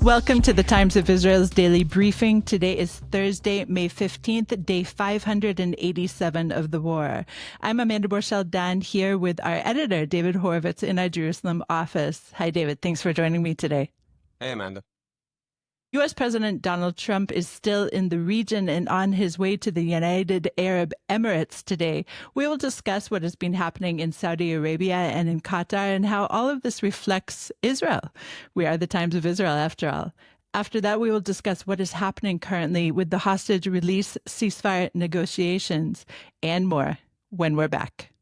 Welcome to the Times of Israel's daily briefing. Today is Thursday, May 15th, day 587 of the war. I'm Amanda Borschel-Dan here with our editor, David Horovitz, in our Jerusalem office. Hi, David. Thanks for joining me today. Hey, Amanda. U.S. President Donald Trump is still in the region and on his way to the United Arab Emirates today. We will discuss what has been happening in Saudi Arabia and in Qatar and how all of this reflects Israel. We are the Times of Israel, after all. After that, we will discuss what is happening currently with the hostage release ceasefire negotiations and more when we're back.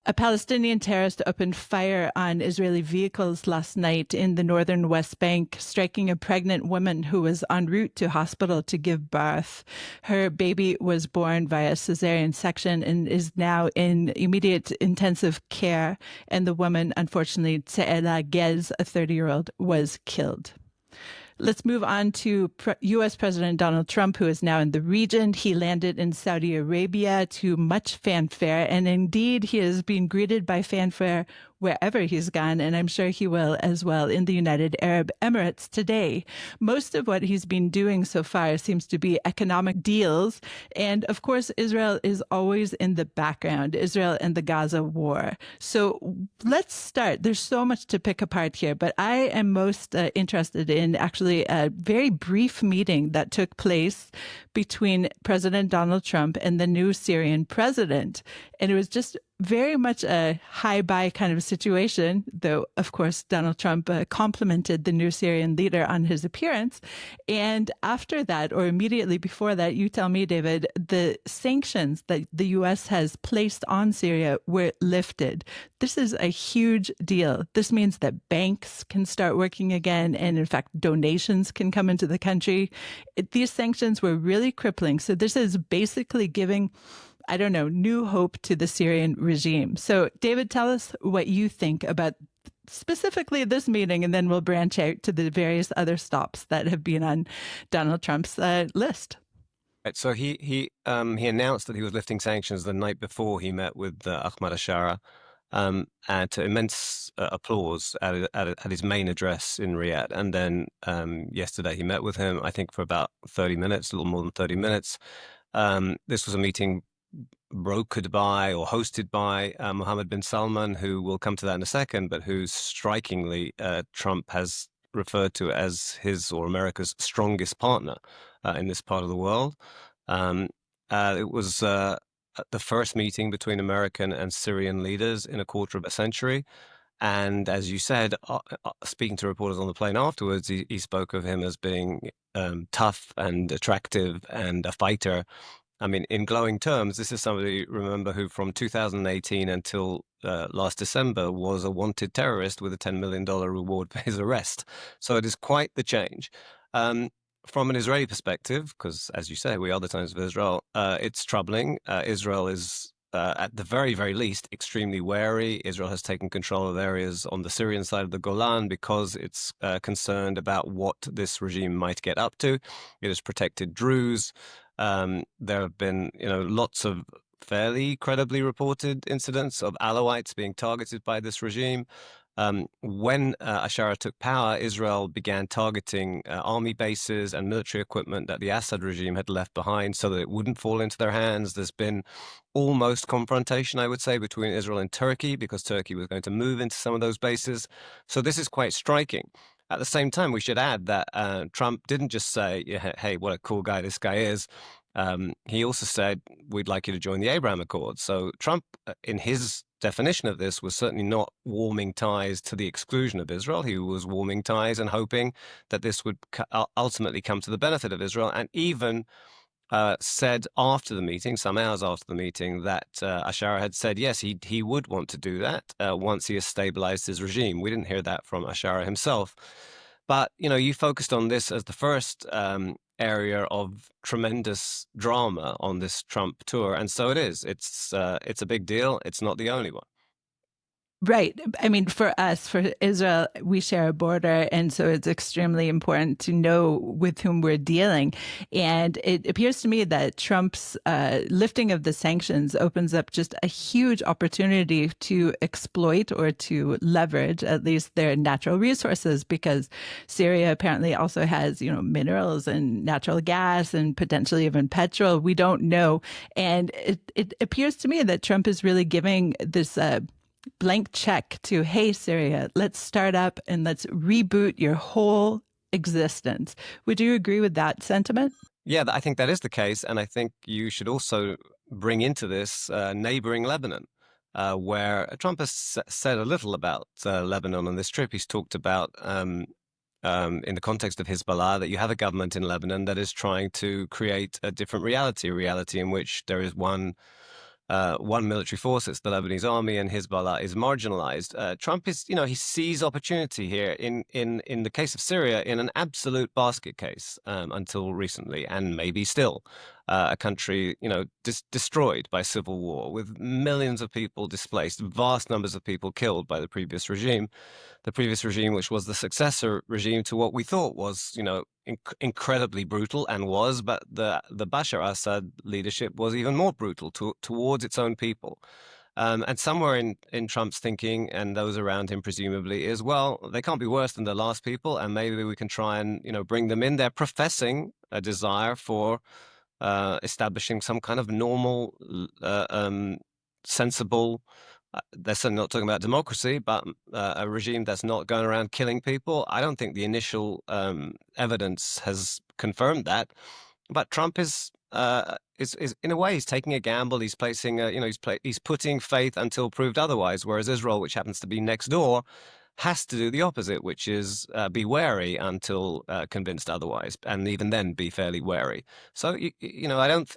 A Palestinian terrorist opened fire on Israeli vehicles last night in the northern West Bank, striking a pregnant woman who was en route to hospital to give birth. Her baby was born via cesarean section and is now in immediate intensive care. And the woman, unfortunately, Tseela Gez, a 30-year-old, was killed. Let's move on to U.S. President Donald Trump, who is now in the region. He landed in Saudi Arabia to much fanfare, and indeed he is being greeted by fanfare wherever he's gone, and I'm sure he will as well in the United Arab Emirates today. Most of what he's been doing so far seems to be economic deals, and of course Israel is always in the background, Israel and the Gaza war. So let's start. There's so much to pick apart here, but I am most interested in actually a very brief meeting that took place between President Donald Trump and the new Syrian president. And it was just very much a high-buy kind of situation, though, of course, Donald Trump complimented the new Syrian leader on his appearance. And after that, or immediately before that, you tell me, David, the sanctions that the U.S. has placed on Syria were lifted. This is a huge deal. This means that banks can start working again, and in fact, donations can come into the country. These sanctions were really crippling. So this is basically giving, I don't know, new hope to the Syrian regime. So, David, tell us what you think about specifically this meeting, and then we'll branch out to the various other stops that have been on Donald Trump's list. Right, so he announced that he was lifting sanctions the night before he met with Ahmed al-Sharaa, and to immense applause at his main address in Riyadh. And then yesterday he met with him, I think, for about 30 minutes, a little more than 30 minutes. This was a meeting brokered by or hosted by Mohammed bin Salman, who we'll come to that in a second, but who strikingly Trump has referred to as his or America's strongest partner in this part of the world. It was the first meeting between American and Syrian leaders in a quarter of a century. And as you said, speaking to reporters on the plane afterwards, he spoke of him as being tough and attractive and a fighter. I mean, in glowing terms, this is somebody, remember, who from 2018 until last December was a wanted terrorist with a $10 million reward for his arrest. So it is quite the change. From an Israeli perspective, because as you say, we are the Times of Israel, it's troubling. Israel is, at the very, very least, extremely wary. Israel has taken control of areas on the Syrian side of the Golan because it's concerned about what this regime might get up to. It has protected Druze. There have been, lots of fairly credibly reported incidents of Alawites being targeted by this regime. When al-Sharaa took power, Israel began targeting army bases and military equipment that the Assad regime had left behind so that it wouldn't fall into their hands. There's been almost confrontation, I would say, between Israel and Turkey because Turkey was going to move into some of those bases. So this is quite striking. At the same time, we should add that Trump didn't just say, hey, what a cool guy this guy is. He also said, we'd like you to join the Abraham Accords. So Trump, in his definition of this, was certainly not warming ties to the exclusion of Israel. He was warming ties and hoping that this would ultimately come to the benefit of Israel, and even said after the meeting, some hours after the meeting, that al-Sharaa had said, yes, he would want to do that once he has stabilized his regime. We didn't hear that from al-Sharaa himself. But, you focused on this as the first area of tremendous drama on this Trump tour. And so it is. It's a big deal. It's not the only one. Right. I mean, for us, for Israel, we share a border. And so it's extremely important to know with whom we're dealing. And it appears to me that Trump's lifting of the sanctions opens up just a huge opportunity to exploit or to leverage at least their natural resources, because Syria apparently also has, minerals and natural gas and potentially even petrol. We don't know. And it appears to me that Trump is really giving this blank check to, hey, Syria, let's start up and let's reboot your whole existence. Would you agree with that sentiment? Yeah, I think that is the case. And I think you should also bring into this neighboring Lebanon, where Trump has said a little about Lebanon on this trip. He's talked about, in the context of Hezbollah, that you have a government in Lebanon that is trying to create a different reality, a reality in which there is one military force, it's the Lebanese army, and Hezbollah is marginalized. Trump is, he sees opportunity here in the case of Syria in an absolute basket case until recently, and maybe still. A country, destroyed by civil war, with millions of people displaced, vast numbers of people killed by the previous regime, which was the successor regime to what we thought was, incredibly brutal, and was, but the Bashar Assad leadership was even more brutal towards its own people. And somewhere in Trump's thinking, and those around him presumably, is, well, they can't be worse than the last people, and maybe we can try and bring them in. They're professing a desire for establishing some kind of normal, sensible. They're certainly not talking about democracy, but a regime that's not going around killing people. I don't think the initial evidence has confirmed that. But Trump is in a way, he's taking a gamble. He's placing, he's putting faith until proved otherwise. Whereas Israel, which happens to be next door, has to do the opposite, which is be wary until convinced otherwise, and even then be fairly wary. So,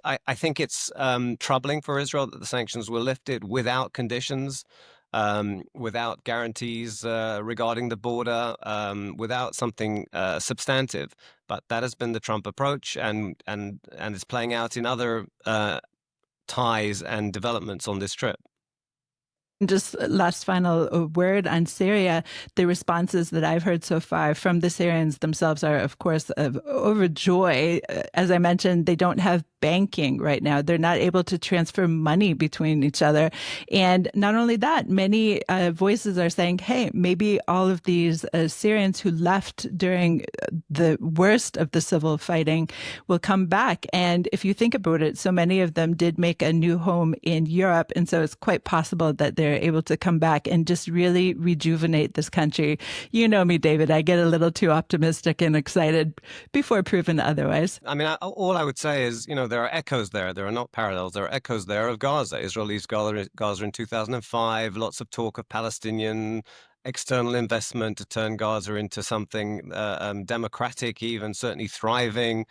I think it's troubling for Israel that the sanctions were lifted without conditions, without guarantees regarding the border, without something substantive. But that has been the Trump approach, and it's playing out in other ties and developments on this trip. Just last final word on Syria. The responses that I've heard so far from the Syrians themselves are, of course, overjoy. As I mentioned, they don't have banking right now. They're not able to transfer money between each other. And not only that, many voices are saying, hey, maybe all of these Syrians who left during the worst of the civil fighting will come back. And if you think about it, so many of them did make a new home in Europe. And so it's quite possible that they're able to come back and just really rejuvenate this country. You know me, David, I get a little too optimistic and excited before proven otherwise. I mean, all I would say is, there are echoes there. There are not parallels. There are echoes there of Gaza. Israel leaves Gaza in 2005. Lots of talk of Palestinian external investment to turn Gaza into something democratic, even certainly thriving.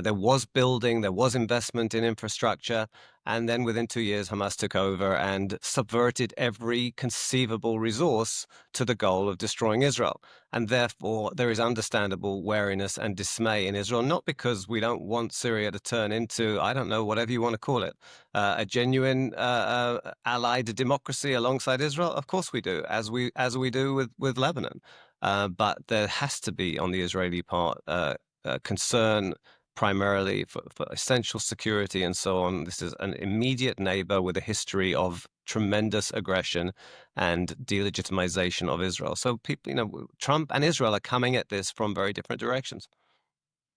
There was building, there was investment in infrastructure. And then within 2 years, Hamas took over and subverted every conceivable resource to the goal of destroying Israel. And therefore, there is understandable wariness and dismay in Israel, not because we don't want Syria to turn into, I don't know, whatever you want to call it, a genuine allied democracy alongside Israel. Of course we do, as we do with Lebanon. But there has to be, on the Israeli part, concern primarily for essential security and so on. This is an immediate neighbor with a history of tremendous aggression and delegitimization of Israel. So people, Trump and Israel are coming at this from very different directions.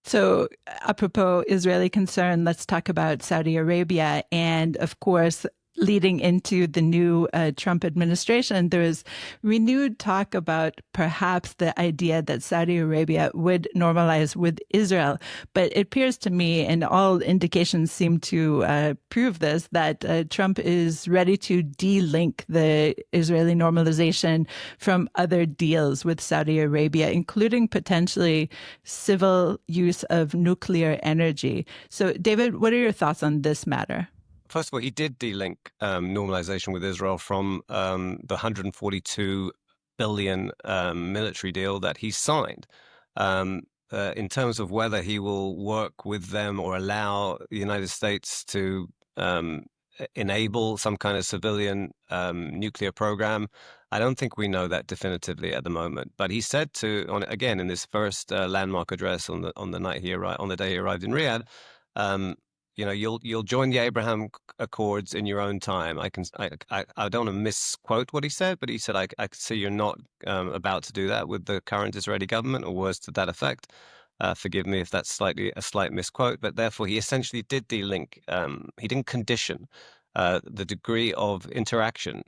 So, apropos Israeli concern, let's talk about Saudi Arabia. And of course, leading into the new Trump administration, there was renewed talk about perhaps the idea that Saudi Arabia would normalize with Israel. But it appears to me, and all indications seem to prove this, that Trump is ready to de-link the Israeli normalization from other deals with Saudi Arabia, including potentially civil use of nuclear energy. So, David, what are your thoughts on this matter? First of all, he did de-link normalization with Israel from the 142 billion military deal that he signed. In terms of whether he will work with them or allow the United States to enable some kind of civilian nuclear program, I don't think we know that definitively at the moment. But he said again in this first landmark address on the night he arrived, on the day he arrived in Riyadh. Um, you'll join the Abraham Accords in your own time. I don't want to misquote what he said, but he said I can see you're not about to do that with the current Israeli government, or words to that effect. Forgive me if that's a slight misquote, but therefore he essentially did de-link. He didn't condition the degree of interaction,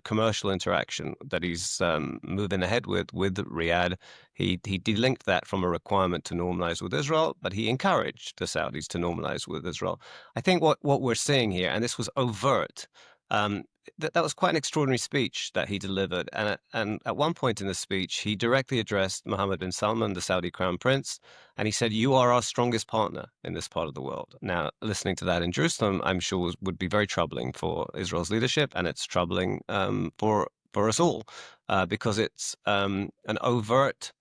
commercial interaction that he's moving ahead with Riyadh. He delinked that from a requirement to normalize with Israel, but he encouraged the Saudis to normalize with Israel. I think what we're seeing here, and this was overt, that was quite an extraordinary speech that he delivered. And at one point in the speech, he directly addressed Mohammed bin Salman, the Saudi crown prince, and he said, "You are our strongest partner in this part of the world." Now, listening to that in Jerusalem, I'm sure would be very troubling for Israel's leadership, and it's troubling for us all because it's an overt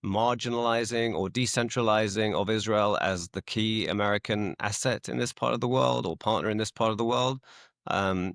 marginalizing or decentralizing of Israel as the key American asset in this part of the world or partner in this part of the world. Um,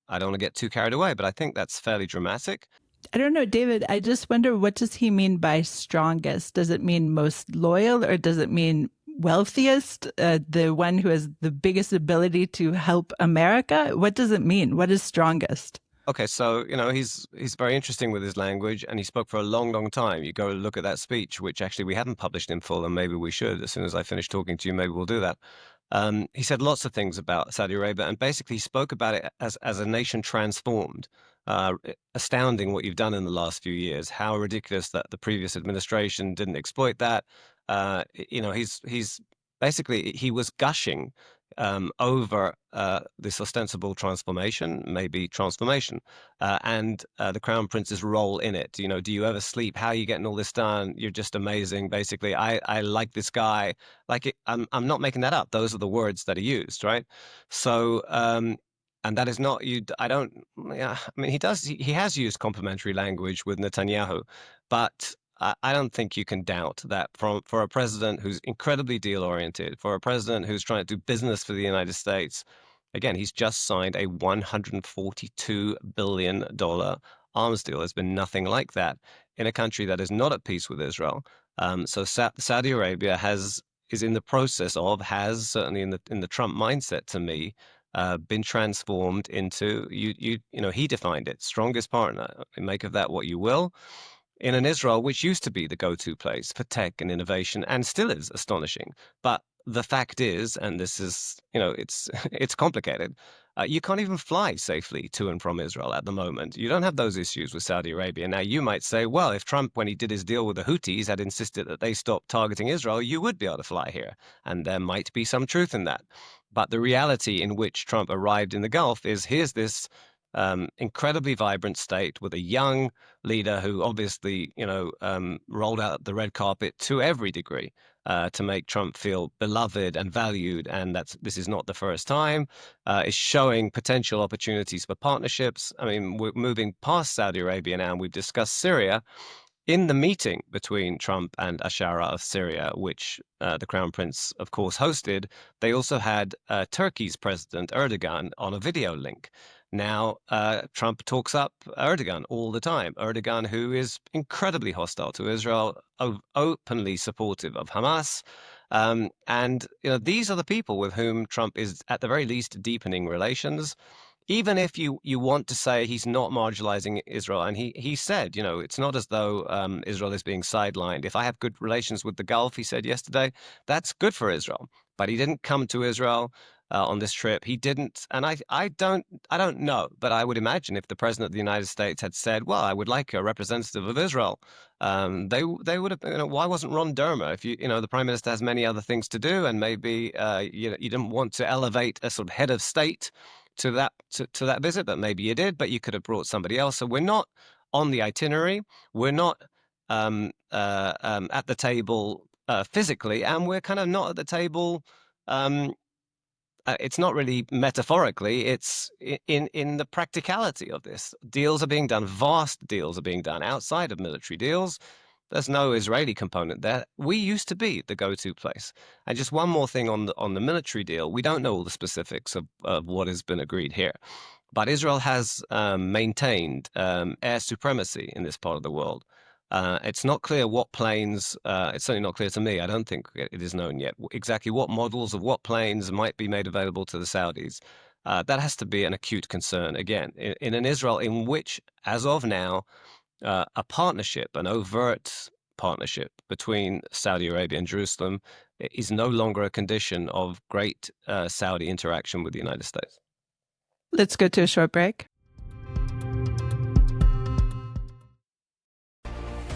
I don't want to get too carried away, but I think that's fairly dramatic. I don't know, David. I just wonder, what does he mean by strongest? Does it mean most loyal, or does it mean wealthiest, the one who has the biggest ability to help America? What does it mean? What is strongest? Okay, so he's very interesting with his language, and he spoke for a long, long time. You go look at that speech, which actually we haven't published in full, and maybe we should. As soon as I finish talking to you, maybe we'll do that. He said lots of things about Saudi Arabia, and basically spoke about it as a nation transformed. Astounding what you've done in the last few years. How ridiculous that the previous administration didn't exploit that. He's basically he was gushing over this ostensible transformation, maybe transformation, and the Crown Prince's role in it. Do you ever sleep? How are you getting all this done? You're just amazing. Basically, I like this guy. I'm not making that up. Those are the words that he used, right? So, and that is not you. I don't. Yeah, I mean, he has used complimentary language with Netanyahu, but I don't think you can doubt that for a president who's incredibly deal oriented, for a president who's trying to do business for the United States, again, he's just signed a $142 billion arms deal. There's been nothing like that in a country that is not at peace with Israel. So Saudi Arabia is in the process of, has certainly in the Trump mindset to me, been transformed into he defined it, strongest partner. Make of that what you will, in an Israel which used to be the go-to place for tech and innovation and still is astonishing. But the fact is, and this is, it's it's complicated. You can't even fly safely to and from Israel at the moment. You don't have those issues with Saudi Arabia. Now, you might say, well, if Trump, when he did his deal with the Houthis, had insisted that they stop targeting Israel, you would be able to fly here. And there might be some truth in that. But the reality in which Trump arrived in the Gulf is, here's this incredibly vibrant state with a young leader who obviously, rolled out the red carpet to every degree to make Trump feel beloved and valued, and this is not the first time. Is showing potential opportunities for partnerships. I mean, we're moving past Saudi Arabia now, and we've discussed Syria. In the meeting between Trump and al-Sharaa of Syria, which the Crown Prince, of course, hosted, they also had Turkey's President Erdogan on a video link. Now, Trump talks up Erdogan all the time. Erdogan, who is incredibly hostile to Israel, openly supportive of Hamas. And these are the people with whom Trump is, at the very least, deepening relations. Even if you want to say he's not marginalizing Israel, and he said, it's not as though Israel is being sidelined. If I have good relations with the Gulf, he said yesterday, that's good for Israel. But he didn't come to Israel. on this trip. He didn't, and I don't know, but I would imagine if the president of the United States had said, "Well, I would like a representative of Israel," they would have. Why wasn't Ron Dermer? If the prime minister has many other things to do, and maybe you didn't want to elevate a sort of head of state to that visit, but maybe you did. But you could have brought somebody else. So we're not on the itinerary. We're not at the table physically, and we're kind of not at the table. Um, it's not really metaphorically, it's in the practicality of this. Deals are being done, vast deals are being done outside of military deals. There's no Israeli component there. We used to be the go-to place. And just one more thing on the military deal. We don't know all the specifics of what has been agreed here. But Israel has maintained air supremacy in this part of the world. It's not clear what planes, it's certainly not clear to me, I don't think it is known yet, exactly what models of what planes might be made available to the Saudis. That has to be an acute concern, again, in an Israel in which, as of now, a partnership, an overt partnership between Saudi Arabia and Jerusalem is no longer a condition of great Saudi interaction with the United States. Let's go to a short break.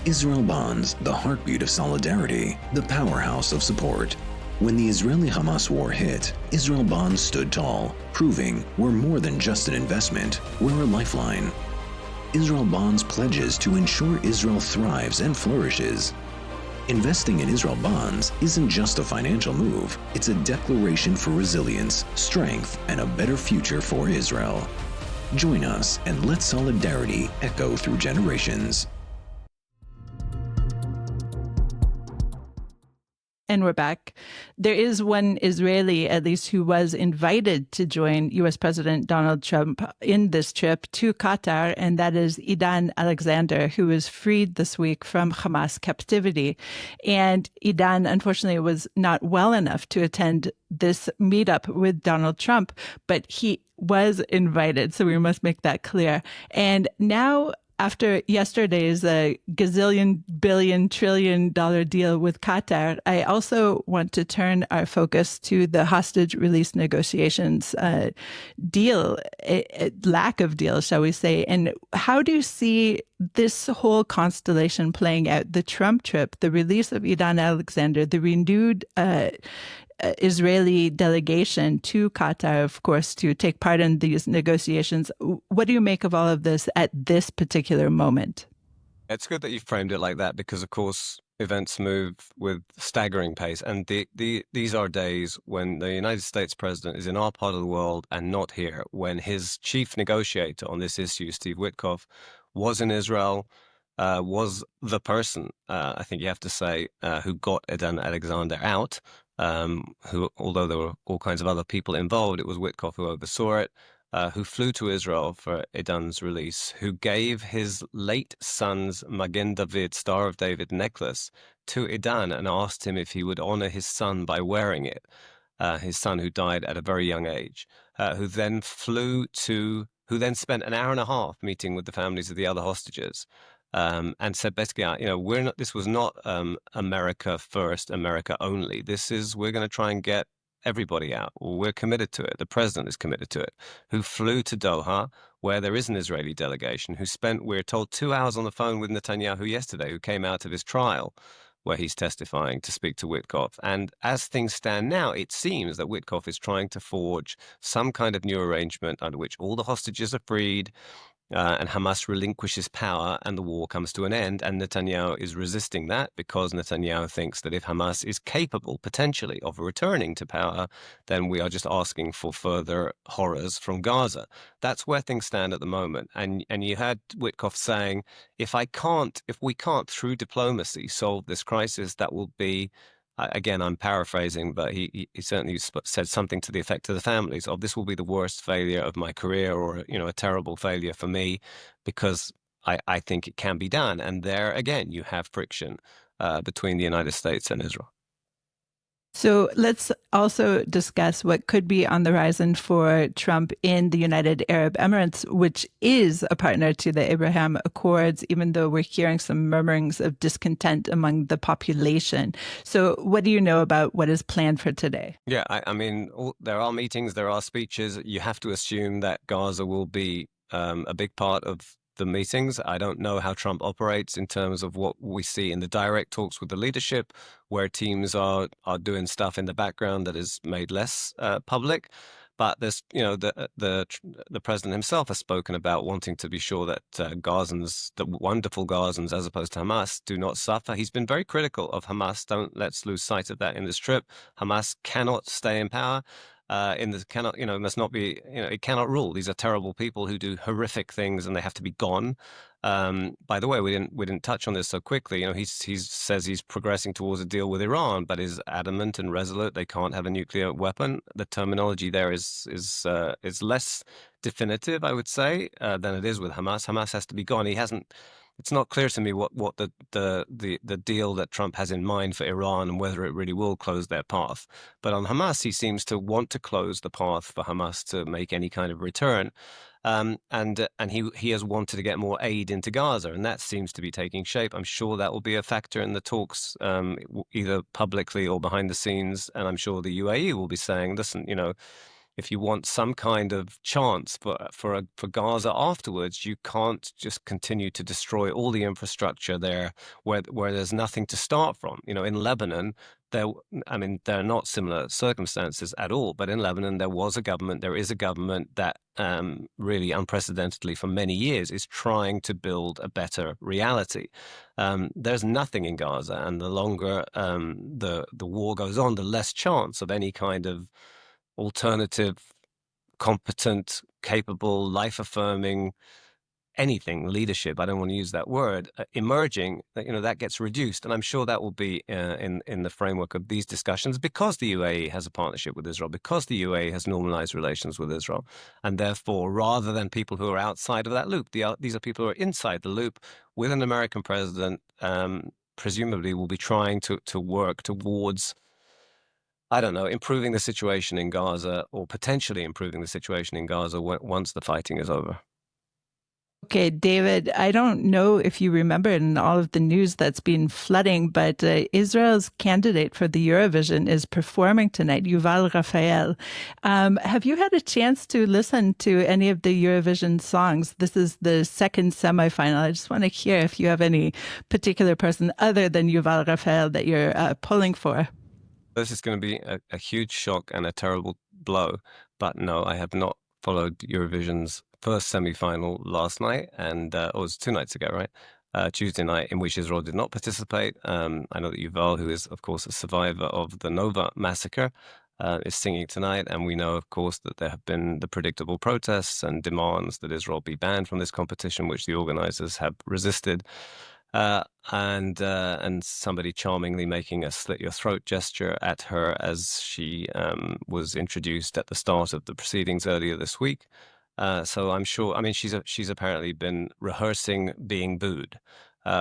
Israel Bonds, the heartbeat of solidarity, the powerhouse of support. When the Israeli-Hamas war hit, Israel Bonds stood tall, proving we're more than just an investment, we're a lifeline. Israel Bonds pledges to ensure Israel thrives and flourishes. Investing in Israel Bonds isn't just a financial move, it's a declaration for resilience, strength, and a better future for Israel. Join us and let solidarity echo through generations. And we're back. There is one Israeli, at least, who was invited to join U.S. President Donald Trump in this trip to Qatar, and that is Idan Alexander, who was freed this week from Hamas captivity. And Idan, unfortunately, was not well enough to attend this meetup with Donald Trump, but he was invited, so we must make that clear. And now, after yesterday's gazillion, billion, $1 trillion deal with Qatar, I also want to turn our focus to the hostage release negotiations deal, lack of deal, shall we say. And how do you see this whole constellation playing out? The Trump trip, the release of Idan Alexander, the renewed Israeli delegation to Qatar, of course, to take part in these negotiations. What do you make of all of this at this particular moment? It's good that you framed it like that because, of course, events move with staggering pace. And these are days when the United States president is in our part of the world and not here, when his chief negotiator on this issue, Steve Witkoff, was in Israel, was the person, I think you have to say, who got Idan Alexander out. Who, although there were all kinds of other people involved, it was Witkoff who oversaw it, who flew to Israel for Idan's release, who gave his late son's Magen David, Star of David necklace to Idan and asked him if he would honor his son by wearing it, his son who died at a very young age, who then spent an hour and a half meeting with the families of the other hostages. And said basically, this was not America first, America only. We're going to try and get everybody out. We're committed to it. The president is committed to it. Who flew to Doha, where there is an Israeli delegation, who spent, we're told, 2 hours on the phone with Netanyahu yesterday, who came out of his trial, where he's testifying, to speak to Witkoff. And as things stand now, it seems that Witkoff is trying to forge some kind of new arrangement under which all the hostages are freed, and Hamas relinquishes power and the war comes to an end. And Netanyahu is resisting that because Netanyahu thinks that if Hamas is capable, potentially, of returning to power, then we are just asking for further horrors from Gaza. That's where things stand at the moment. And you had Witkoff saying, if we can't, through diplomacy, solve this crisis, that will be, again, I'm paraphrasing, but he certainly said something to the effect of the families of, this will be the worst failure of my career, or a terrible failure for me, because I think it can be done. And there again, you have friction between the United States and Israel. So let's also discuss what could be on the horizon for Trump in the United Arab Emirates, which is a partner to the Abraham Accords, even though we're hearing some murmurings of discontent among the population. So what do you know about what is planned for today? Yeah, I mean, there are meetings, there are speeches. You have to assume that Gaza will be a big part of the meetings. I don't know how Trump operates in terms of what we see in the direct talks with the leadership, where teams are doing stuff in the background that is made less public. But there's, the president himself has spoken about wanting to be sure that Gazans, the wonderful Gazans, as opposed to Hamas, do not suffer. He's been very critical of Hamas. Let's lose sight of that in this trip. Hamas cannot stay in power. Must not be, it cannot rule. These are terrible people who do horrific things, and they have to be gone. By the way, we didn't touch on this so quickly. He says he's progressing towards a deal with Iran, but is adamant and resolute they can't have a nuclear weapon. The terminology there is less definitive, I would say, than it is with Hamas. Hamas has to be gone. It's not clear to me what the deal that Trump has in mind for Iran and whether it really will close their path. But on Hamas, he seems to want to close the path for Hamas to make any kind of return. And he has wanted to get more aid into Gaza, and that seems to be taking shape. I'm sure that will be a factor in the talks, either publicly or behind the scenes. And I'm sure the UAE will be saying, listen, if you want some kind of chance for Gaza afterwards, you can't just continue to destroy all the infrastructure there where there's nothing to start from. In Lebanon, there are not similar circumstances at all, but in Lebanon there is a government that really unprecedentedly for many years is trying to build a better reality. There's nothing in Gaza, and the longer the war goes on, the less chance of any kind of alternative, competent, capable, life-affirming, anything, leadership, I don't want to use that word, emerging, that gets reduced. And I'm sure that will be in the framework of these discussions, because the UAE has a partnership with Israel, because the UAE has normalized relations with Israel. And therefore, rather than people who are outside of that loop, these are people who are inside the loop with an American president, presumably will be trying to work towards, I don't know, improving the situation in Gaza, or potentially improving the situation in Gaza once the fighting is over. Okay, David, I don't know if you remember in all of the news that's been flooding, but Israel's candidate for the Eurovision is performing tonight, Yuval Raphael. Have you had a chance to listen to any of the Eurovision songs? This is the second semifinal. I just want to hear if you have any particular person other than Yuval Raphael that you're pulling for. This is going to be a huge shock and a terrible blow. But no, I have not followed Eurovision's first semi-final last night, and it was 2 nights ago, right? Tuesday night, in which Israel did not participate. I know that Yuval, who is, of course, a survivor of the Nova massacre, is singing tonight. And we know, of course, that there have been the predictable protests and demands that Israel be banned from this competition, which the organizers have resisted. And somebody charmingly making a slit your throat gesture at her as she was introduced at the start of the proceedings earlier this week. So I'm sure, she's apparently been rehearsing being booed,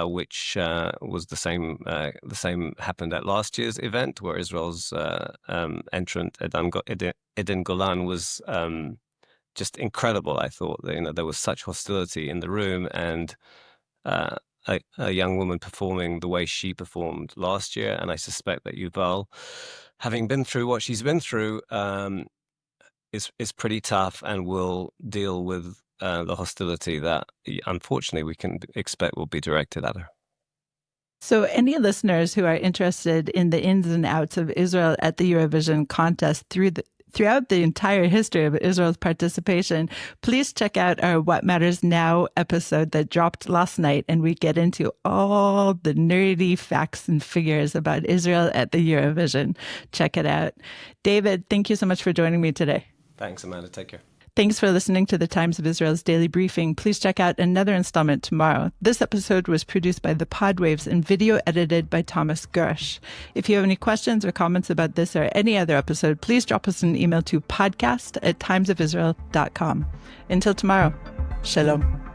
which was the same happened at last year's event, where Israel's entrant Eden Golan was just incredible. I thought there was such hostility in the room, and a young woman performing the way she performed last year. And I suspect that Yuval, having been through what she's been through, is pretty tough and will deal with the hostility that, unfortunately, we can expect will be directed at her. So any listeners who are interested in the ins and outs of Israel at the Eurovision contest throughout the entire history of Israel's participation, please check out our What Matters Now episode that dropped last night, and we get into all the nerdy facts and figures about Israel at the Eurovision. Check it out. David, thank you so much for joining me today. Thanks, Amanda. Take care. Thanks for listening to the Times of Israel's Daily Briefing. Please check out another installment tomorrow. This episode was produced by the Podwaves and video edited by Thomas Gersh. If you have any questions or comments about this or any other episode, please drop us an email to podcast@timesofisrael.com. Until tomorrow, shalom.